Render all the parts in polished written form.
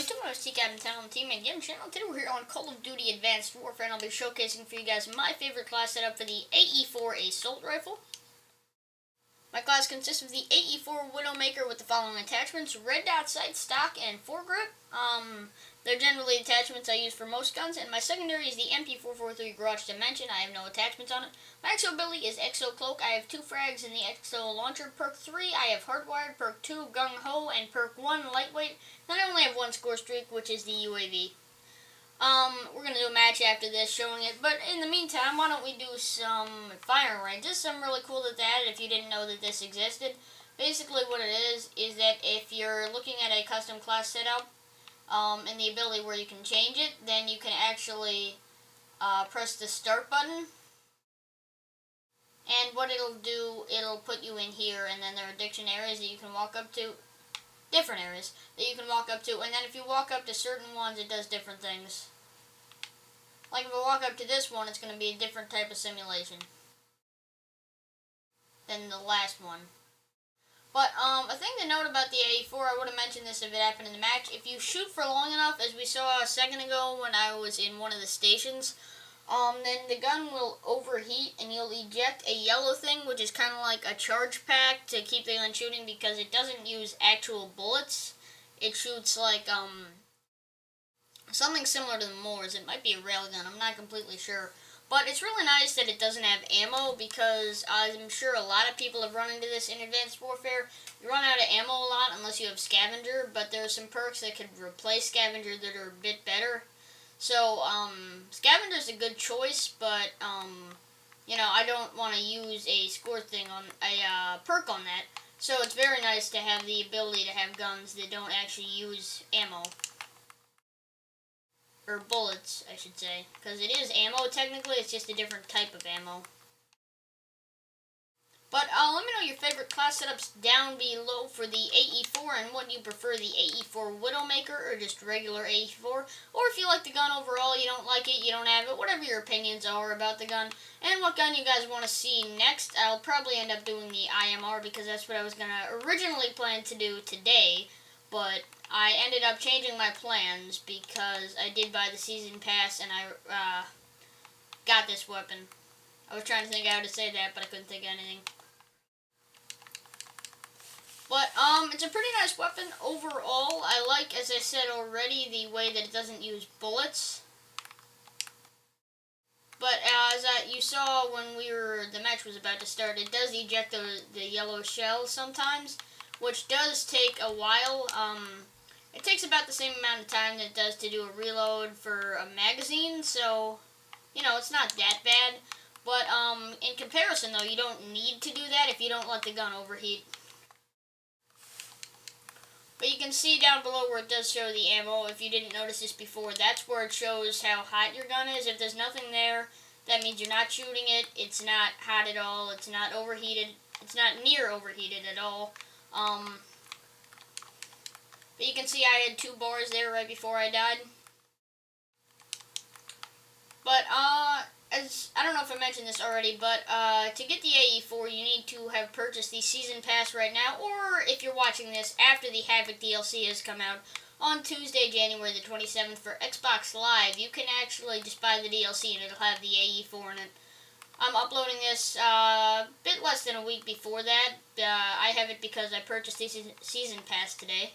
to my Captain 10 on the Team and Game channel. Today we're here on Call of Duty Advanced Warfare, and I'll be showcasing for you guys my favorite class setup for the AE4 Assault Rifle. My class consists of the AE4 Widowmaker with the following attachments: red dot sight, stock, and foregrip. They're generally attachments I use for most guns, and my secondary is the MP443 Garage Dimension. I have no attachments on it. My exo ability is Exo Cloak. I have 2 frags in the Exo Launcher. Perk 3, I have Hardwired. Perk 2, Gung Ho, and Perk 1, Lightweight. Then I only have 1 score streak, which is the UAV. We're going to do a match after this showing it, but in the meantime, why don't we do some firing range. This is something really cool that they added if you didn't know that this existed. Basically what it is that if you're looking at a custom class setup, and the ability where you can change it, then you can actually press the start button, and what it'll do, it'll put you in here, and then there are addiction areas that you can walk up to, different areas that you can walk up to, and then if you walk up to certain ones, it does different things. Like if I walk up to this one, it's going to be a different type of simulation than the last one. But a thing to note about the AE4, I would have mentioned this if it happened in the match. If you shoot for long enough, as we saw a second ago when I was in one of the stations, then the gun will overheat and you'll eject a yellow thing, which is kind of like a charge pack to keep the gun shooting, because it doesn't use actual bullets. It shoots like something similar to the Moors. It might be a railgun, I'm not completely sure. But it's really nice that it doesn't have ammo, because I'm sure a lot of people have run into this in Advanced Warfare. You run out of ammo a lot unless you have Scavenger, but there are some perks that could replace Scavenger that are a bit better. So, Scavenger is a good choice, but, you know, I don't want to use a score thing on a perk on that. So it's very nice to have the ability to have guns that don't actually use ammo. Or bullets, I should say. Because it is ammo, technically, it's just a different type of ammo. But let me know your favorite class setups down below for the AE4, and what you prefer, the AE4 Widowmaker or just regular AE4. Or if you like the gun overall, you don't like it, you don't have it, whatever your opinions are about the gun. And what gun you guys want to see next. I'll probably end up doing the IMR, because that's what I was going to originally plan to do today. But I ended up changing my plans because I did buy the season pass and I got this weapon. I was trying to think how to say that, but I couldn't think of anything. But it's a pretty nice weapon overall. I like, as I said already, the way that it doesn't use bullets. But as you saw when the match was about to start, it does eject the yellow shell sometimes, which does take a while. It takes about the same amount of time that it does to do a reload for a magazine, so, you know, it's not that bad. But in comparison, though, you don't need to do that if you don't let the gun overheat. But you can see down below where it does show the ammo. If you didn't notice this before, that's where it shows how hot your gun is. If there's nothing there, that means you're not shooting it. It's not hot at all. It's not overheated. It's not near overheated at all. But you can see I had 2 bars there right before I died. But, as I don't know if I mentioned this already, but to get the AE4, you need to have purchased the Season Pass right now, or if you're watching this after the Havoc DLC has come out on Tuesday, January the 27th for Xbox Live, you can actually just buy the DLC and it'll have the AE4 in it. I'm uploading this a bit less than a week before that. I have it because I purchased the Season Pass today.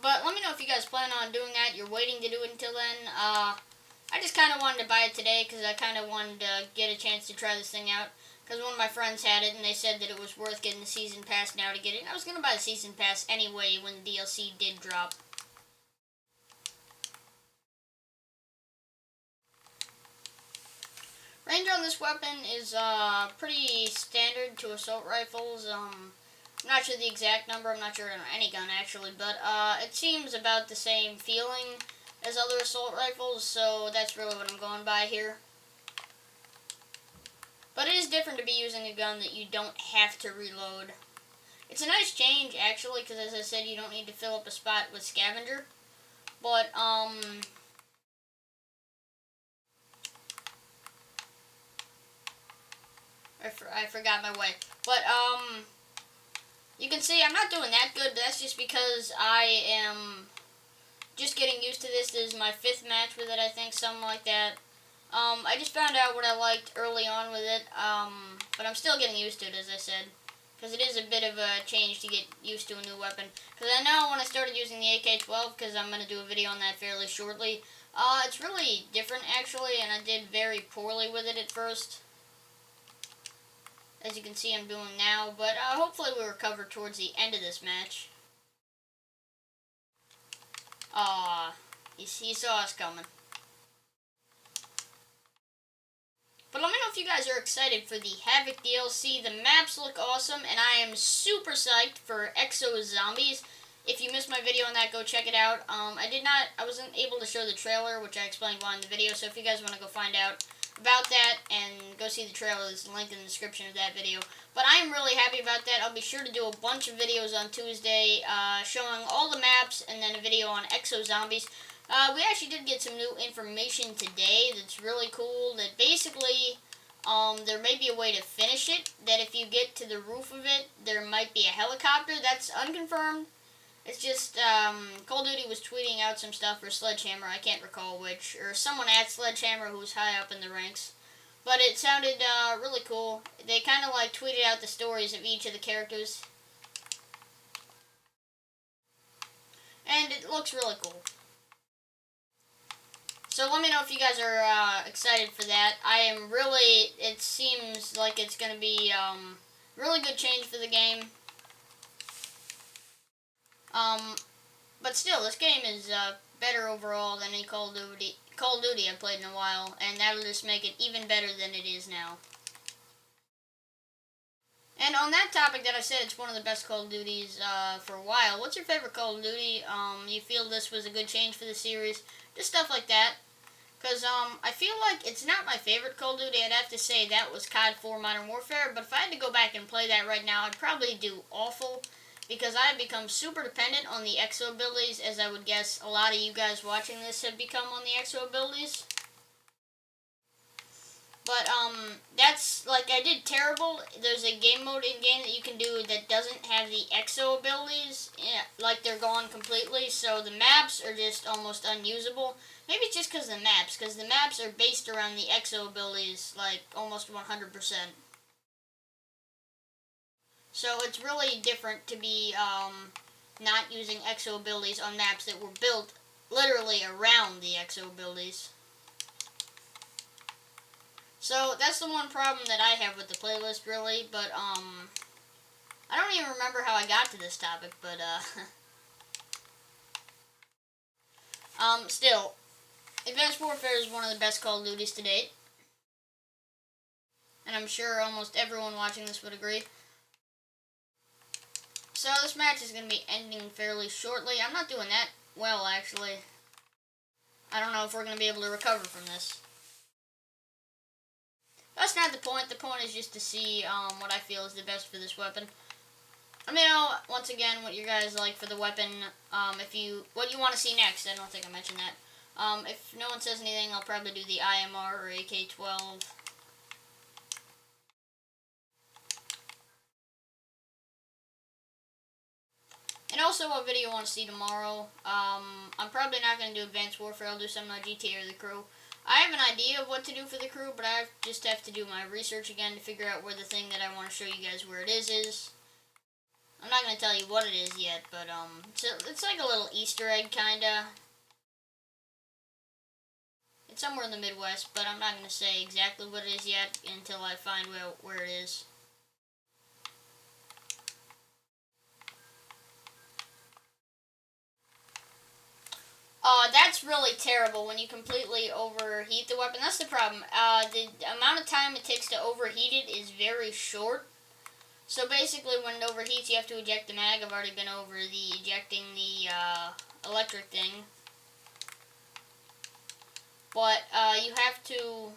But let me know if you guys plan on doing that. You're waiting to do it until then. I just kind of wanted to buy it today because I kind of wanted to get a chance to try this thing out. Because one of my friends had it and they said that it was worth getting the Season Pass now to get it. And I was going to buy the Season Pass anyway when the DLC did drop. Range on this weapon is pretty standard to assault rifles. I'm not sure the exact number, I'm not sure on any gun actually, but it seems about the same feeling as other assault rifles, so that's really what I'm going by here. But it is different to be using a gun that you don't have to reload. It's a nice change actually, because as I said, you don't need to fill up a spot with Scavenger. But, I forgot my way. But, You can see I'm not doing that good, but that's just because I am just getting used to this. This is my 5th match with it, I think, something like that. I just found out what I liked early on with it, but I'm still getting used to it, as I said, because it is a bit of a change to get used to a new weapon. Because I know when I started using the AK-12, because I'm going to do a video on that fairly shortly, it's really different, actually, and I did very poorly with it at first, as you can see I'm doing now, but hopefully we'll recover towards the end of this match. He saw us coming. But let me know if you guys are excited for the Havoc DLC. The maps look awesome, and I am super psyched for Exo Zombies. If you missed my video on that, go check it out. I wasn't able to show the trailer, which I explained why in the video, so if you guys want to go find out about that and go see the trailer, there's a link in the description of that video. But I'm really happy about that. I'll be sure to do a bunch of videos on Tuesday showing all the maps, and then a video on Exo Zombies. We actually did get some new information today that's really cool, that basically there may be a way to finish it, that if you get to the roof of it, there might be a helicopter. That's unconfirmed. It's just, Call of Duty was tweeting out some stuff for Sledgehammer, I can't recall which, or someone at Sledgehammer who's high up in the ranks. But it sounded really cool. They kind of like tweeted out the stories of each of the characters. And it looks really cool. So let me know if you guys are excited for that. It seems like it's going to be really good change for the game. But still, this game is better overall than any Call of Duty I've played in a while, and that'll just make it even better than it is now. And on that topic that I said it's one of the best Call of Duties for a while, what's your favorite Call of Duty? You feel this was a good change for the series? Just stuff like that. Because I feel like it's not my favorite Call of Duty. I'd have to say that was COD 4 Modern Warfare. But if I had to go back and play that right now, I'd probably do awful. Because I've become super dependent on the exo abilities, as I would guess a lot of you guys watching this have become on the exo abilities. But, that's, like, I did terrible. There's a game mode in-game that you can do that doesn't have the exo abilities. Yeah, like, they're gone completely, so the maps are just almost unusable. Maybe it's just because of the maps are based around the exo abilities, like, almost 100%. So it's really different to be, not using exo abilities on maps that were built literally around the exo abilities. So that's the one problem that I have with the playlist, really, but, I don't even remember how I got to this topic, but, still, Advanced Warfare is one of the best Call of Duties to date, and I'm sure almost everyone watching this would agree. So this match is going to be ending fairly shortly. I'm not doing that well, actually. I don't know if we're going to be able to recover from this. That's not the point. The point is just to see what I feel is the best for this weapon. Let me know, once again, what you guys like for the weapon. What you want to see next. I don't think I mentioned that. If no one says anything, I'll probably do the IMR or AK-12. And also, what video you want to see tomorrow. I'm probably not going to do Advanced Warfare. I'll do something on GTA or the crew. I have an idea of what to do for the crew, but I just have to do my research again to figure out where the thing that I want to show you guys where it is. I'm not going to tell you what it is yet, but it's like a little Easter egg, kinda. It's somewhere in the Midwest, but I'm not going to say exactly what it is yet until I find where it is. That's really terrible when you completely overheat the weapon. That's the problem. The amount of time it takes to overheat it is very short. So basically, when it overheats, you have to eject the mag. I've already been over the ejecting the electric thing. But you have to...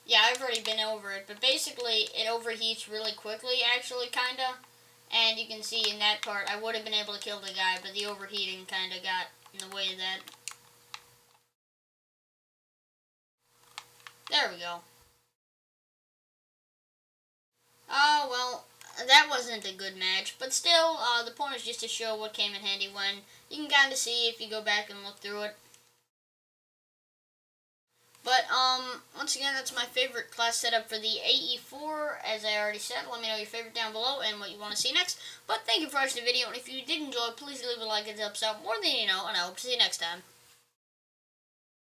Yeah, I've already been over it. But basically, it overheats really quickly, actually, kinda. And you can see in that part, I would have been able to kill the guy, but the overheating kind of got in the way of that. There we go. Oh, well, that wasn't a good match, but still, the point is just to show what came in handy when. You can kind of see if you go back and look through it. But, once again, that's my favorite class setup for the AE4. As I already said, let me know your favorite down below and what you want to see next. But thank you for watching the video, and if you did enjoy, please leave a like. It helps out more than you know, and I hope to see you next time.